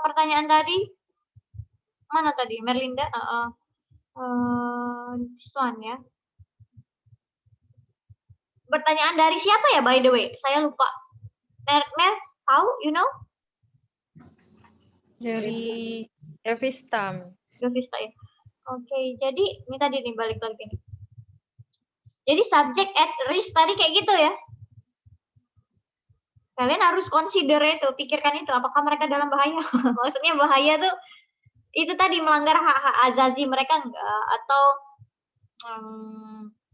Pertanyaan tadi mana tadi, Merlinda? This one ya. Pertanyaan dari siapa ya, by the way? Saya lupa. Mer, tahu? You know? Dari Revistam. Revista ya. Oke, jadi ini tadi nih balik lagi nih. Jadi subject at risk tadi kayak gitu ya. Kalian harus consider itu, pikirkan itu, apakah mereka dalam bahaya? Maksudnya bahaya tuh itu tadi melanggar hak-hak azazi mereka enggak, atau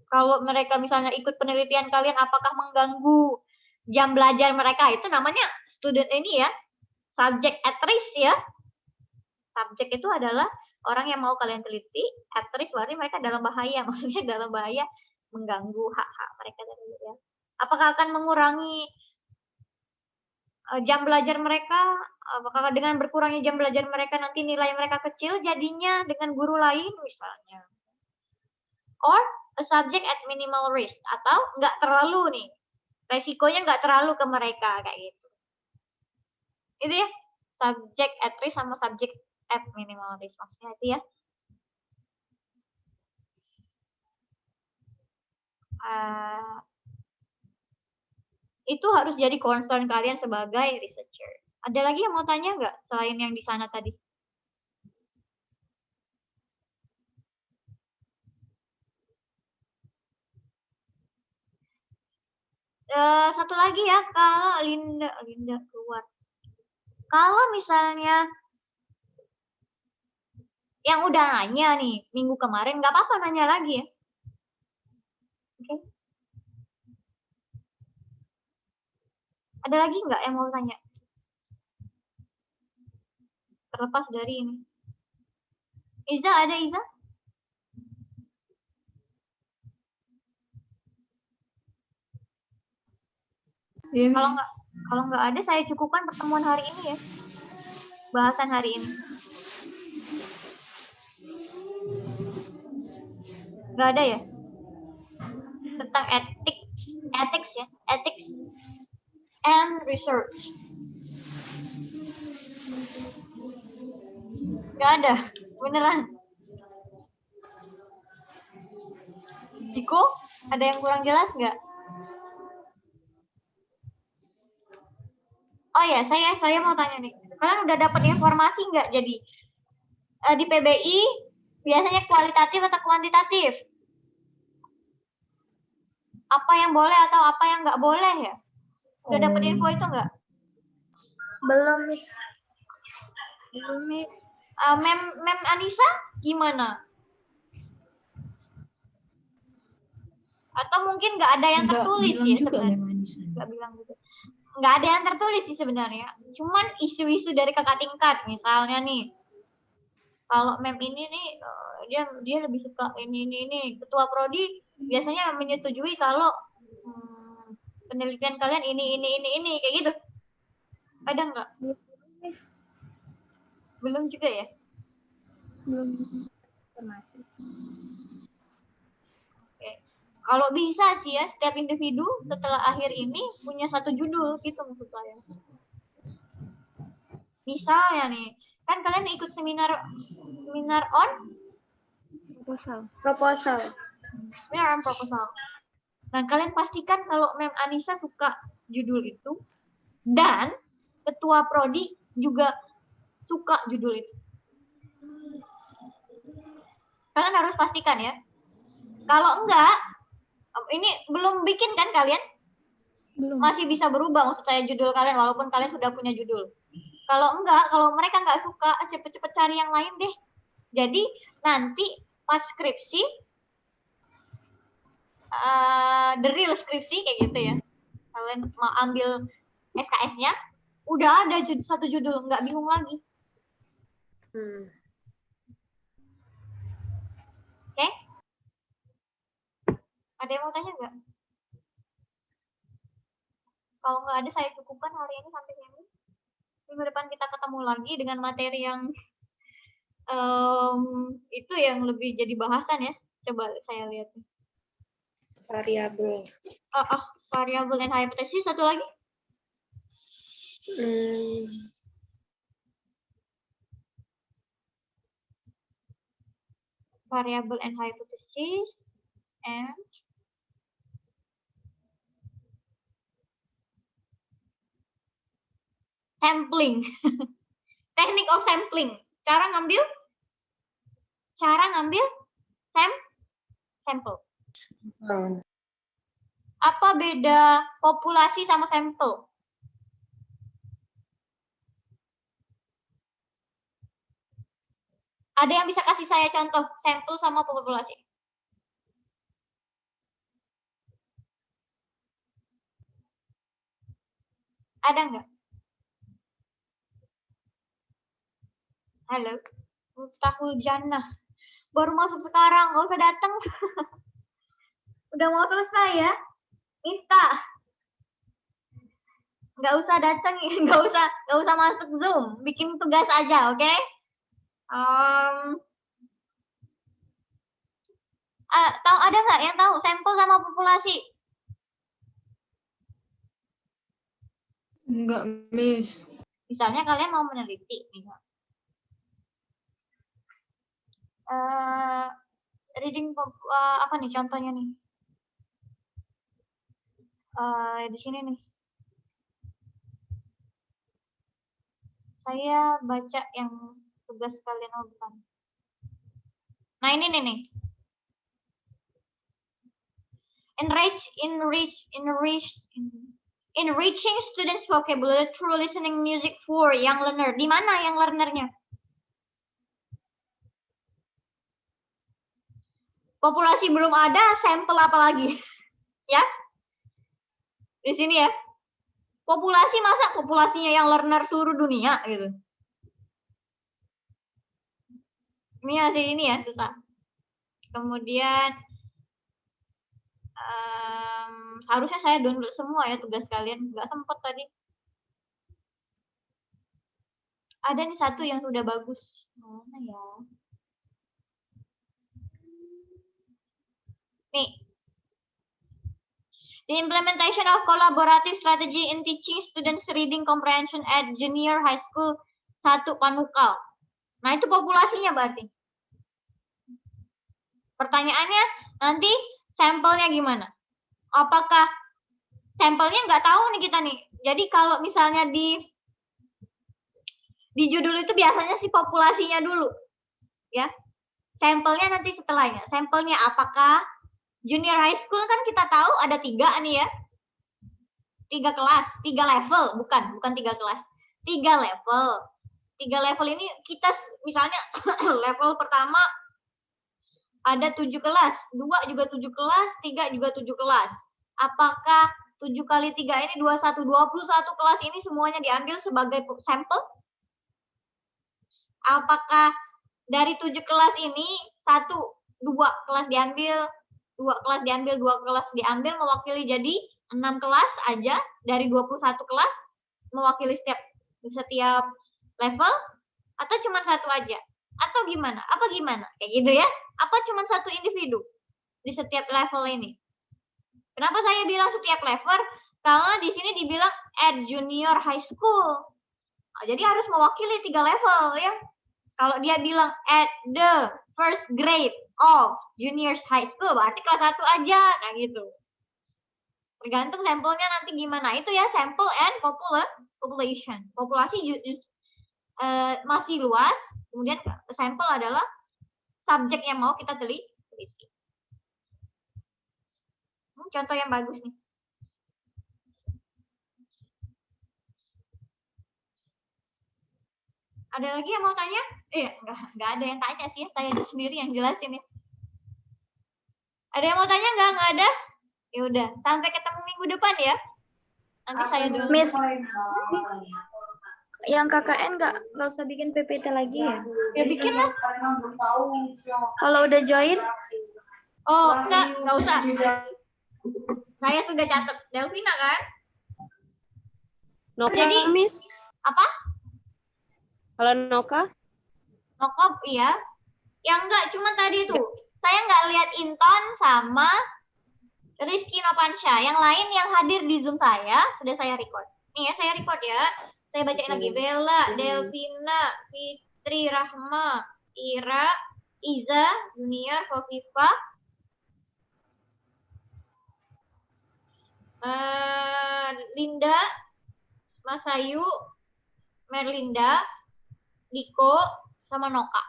kalau mereka misalnya ikut penelitian kalian apakah mengganggu jam belajar mereka, itu namanya student ini ya, subject at risk ya. Subjek itu adalah orang yang mau kalian teliti, at risk berarti mereka dalam bahaya, maksudnya dalam bahaya mengganggu hak-hak mereka tadi ya. Apakah akan mengurangi jam belajar mereka? Apakah dengan berkurangnya jam belajar mereka nanti nilai mereka kecil jadinya dengan guru lain misalnya? Or a subject at minimal risk, atau nggak terlalu nih, resikonya nggak terlalu ke mereka kayak gitu. Itu ya, subject at risk sama subject at minimal risk, maksudnya itu ya. Itu harus jadi concern kalian sebagai researcher. Ada lagi yang mau tanya nggak selain yang di sana tadi? Satu lagi ya, kalau Linda keluar. Kalau misalnya yang udah nanya nih minggu kemarin, nggak apa-apa nanya lagi ya. Oke. Ada lagi nggak yang mau tanya? Terlepas dari ini. Iza, ada Iza? Yes. Kalau nggak ada, saya cukupkan pertemuan hari ini ya. Bahasan hari ini. Nggak ada ya? Tentang ethics ya, ethics and research. Nggak ada, beneran. Diko, ada yang kurang jelas nggak? Oh ya, saya mau tanya nih. Kalian udah dapat informasi nggak? Jadi di PBI biasanya kualitatif atau kuantitatif? Apa yang boleh atau apa yang nggak boleh ya? Udah dapat info itu nggak? Belum, Miss. Belum, Miss. Mem Anissa gimana? Atau mungkin nggak ada yang tertulis ya sebenarnya? Nggak bilang gitu. Nggak ada yang tertulis sih sebenarnya. Cuman isu-isu dari kakak tingkat, misalnya nih, kalau mem ini nih dia lebih suka ini. Ketua prodi biasanya menyetujui kalau penelitian kalian ini kayak gitu. Ada nggak? Belum juga ya? Belum informasi. Oke. Kalau bisa sih ya, setiap individu setelah akhir ini punya satu judul gitu maksud saya. Misalnya nih, kan kalian ikut seminar on Proposal. seminar on proposal. Nah, kalian pastikan kalau Mem Anissa suka judul itu dan ketua prodi juga suka judul itu. Kalian harus pastikan ya. Kalau enggak, ini belum bikin kan kalian? Belum. Masih bisa berubah maksud saya judul kalian walaupun kalian sudah punya judul. Kalau enggak, kalau mereka enggak suka, cepet-cepet cari yang lain deh. Jadi nanti pas skripsi, the real skripsi kayak gitu ya. Kalian mau ambil SKS-nya, udah ada satu judul, nggak bingung lagi. Oke? Ada yang mau tanya nggak? Kalau nggak ada, saya cukupkan hari ini sampai sini. Minggu depan kita ketemu lagi dengan materi yang itu yang lebih jadi bahasan ya. Coba saya lihat. Variabel. Variabel dan hipotesis. Satu lagi? variable and hypothesis, and sampling. Teknik of sampling. Cara ngambil sampel. Apa beda populasi sama sampel? Ada yang bisa kasih saya contoh sampel sama populasi? Ada nggak? Halo, Miftahul Jannah. Baru masuk sekarang, nggak usah datang. Udah mau selesai ya. Miftah. Nggak usah datang, nggak usah masuk Zoom. Bikin tugas aja, oke? Tahu ada nggak yang tahu sampel sama populasi? Enggak, Miss. Misalnya kalian mau meneliti, misal. Reading apa nih contohnya nih? Di sini nih. Saya baca yang tugas kalian bukan. Nah ini nih. Enriching students' vocabulary through listening music for young learner. Di mana yang learnernya? Populasi belum ada, sampel apa lagi? Ya? Di sini ya. Populasi masa populasinya yang learner seluruh dunia gitu. Ini hasil ini ya, susah. Kemudian seharusnya saya download semua ya tugas kalian, nggak sempet tadi. Ada nih satu yang sudah bagus. Mana ya? Nih. The implementation of collaborative strategy in teaching students reading comprehension at junior high school 1 Panukal. Nah, itu populasinya berarti. Pertanyaannya, nanti sampelnya gimana? Apakah sampelnya nggak tahu nih kita nih. Jadi kalau misalnya di judul itu biasanya sih populasinya dulu. Ya. Sampelnya nanti setelahnya. Sampelnya apakah junior high school kan kita tahu ada 3 nih ya. 3 kelas, 3 level, bukan 3 kelas. 3 level. 3 level ini kita misalnya level pertama ada 7 kelas, 2 juga 7 kelas, 3 juga 7 kelas. Apakah 7 kali 3 ini 21 kelas ini semuanya diambil sebagai sampel? Apakah dari 7 kelas ini 2 kelas diambil, 2 kelas diambil, 2 kelas diambil mewakili jadi 6 kelas aja dari 21 kelas mewakili setiap level, atau cuma 1 aja? Atau gimana? Apa gimana? Kayak gitu ya? Apa cuma 1 individu di setiap level ini? Kenapa saya bilang setiap level? Karena di sini dibilang at junior high school. Nah, jadi harus mewakili 3 level ya. Kalau dia bilang at the first grade of junior high school, berarti kelas 1 aja, kayak gitu. Tergantung sampelnya nanti gimana. Itu ya sample and population. Populasi masih luas, kemudian sampel adalah subjek yang mau kita teliti. Contoh yang bagus nih. Ada lagi yang mau tanya? Nggak ada yang tanya sih, saya sendiri yang jelasin ya. Ada yang mau tanya nggak? Nggak ada? Ya udah, sampai ketemu minggu depan ya. Nanti saya dulu. Miss, yang KKN nggak usah bikin PPT lagi ya? Ya bikin lah. Kalau udah join? Oh, nggak usah. Saya sudah catat. Delvina kan? Noka, Jadi, Miss? apa? Kalau Noka? Noka, iya. Yang enggak, cuma tadi tuh. Saya nggak lihat Inton sama Rizky Nopansyah. Yang lain yang hadir di Zoom saya, sudah saya record. Nih ya, saya record ya. Saya bacain lagi. Bella, Delvina, Fitri, Rahma, Ira, Iza, Junior, Hovifa, Linda, Mas Ayu, Merlinda, Diko, sama Noka.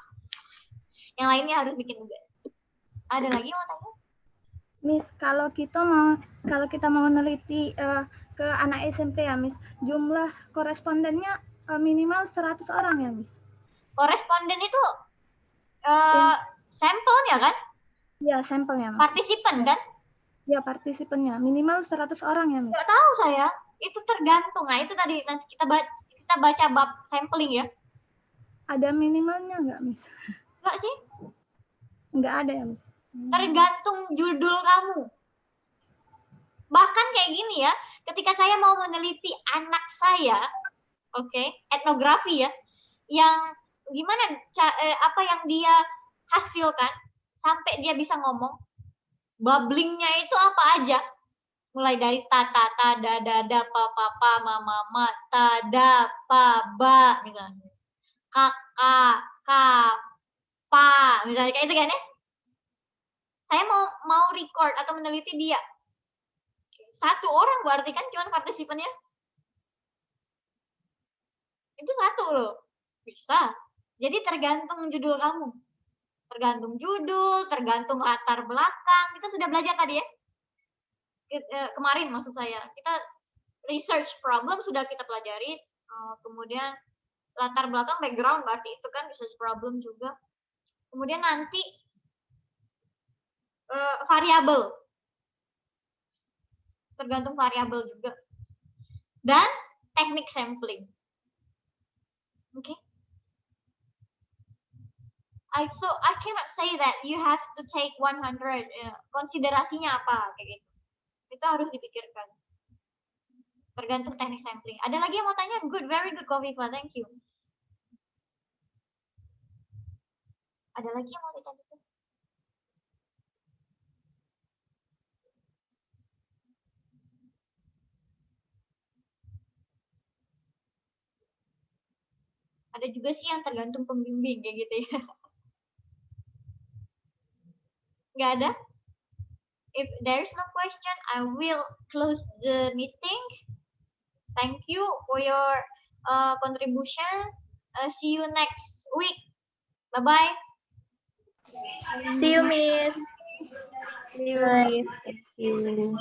Yang lainnya harus bikin tugas. Ada lagi yang mau tanya? Miss, kalau kita mau meneliti ke anak SMP ya, Miss, jumlah korespondennya minimal 100 orang ya, Miss? Koresponden itu sampelnya kan? Iya, sampelnya, Miss. Partisipan kan? Ya, partisipannya minimal 100 orang ya, Miss? Nggak tahu saya. Itu tergantung. Nah, itu tadi nanti kita baca bab sampling ya. Ada minimalnya nggak, Miss? Nggak sih? Nggak ada ya, Miss? Tergantung judul kamu. Bahkan kayak gini ya, ketika saya mau meneliti anak saya, oke, etnografi ya, yang gimana apa yang dia hasilkan sampai dia bisa ngomong, babblingnya itu apa aja, mulai dari tata, tada, dada, papa, mama, mama, tada, ba, misalnya, kakak, pa, misalnya kayak itu kan ya. Saya mau record atau meneliti dia. Satu orang berarti kan cuma partisipannya. Itu satu loh. Bisa. Jadi tergantung judul kamu. Tergantung judul, tergantung latar belakang. Kita sudah belajar tadi ya. Kemarin maksud saya. Kita research problem sudah kita pelajari. Kemudian latar belakang background berarti itu kan research problem juga. Kemudian nanti variabel. Tergantung variabel juga. Dan teknik sampling. Oke. Okay. So I cannot say that you have to take 100. Konsiderasinya apa kayak gitu. Itu harus dipikirkan. Tergantung teknik sampling. Ada lagi yang mau tanya? Good, very good, Kofifa. Thank you. Ada lagi yang mau ditanya? Ada juga sih yang tergantung pembimbing kayak gitu ya. Nggak ada? If there is no question, I will close the meeting. Thank you for your contribution. See you next week. Bye-bye. See you, Miss. See you, Miss. Thank you.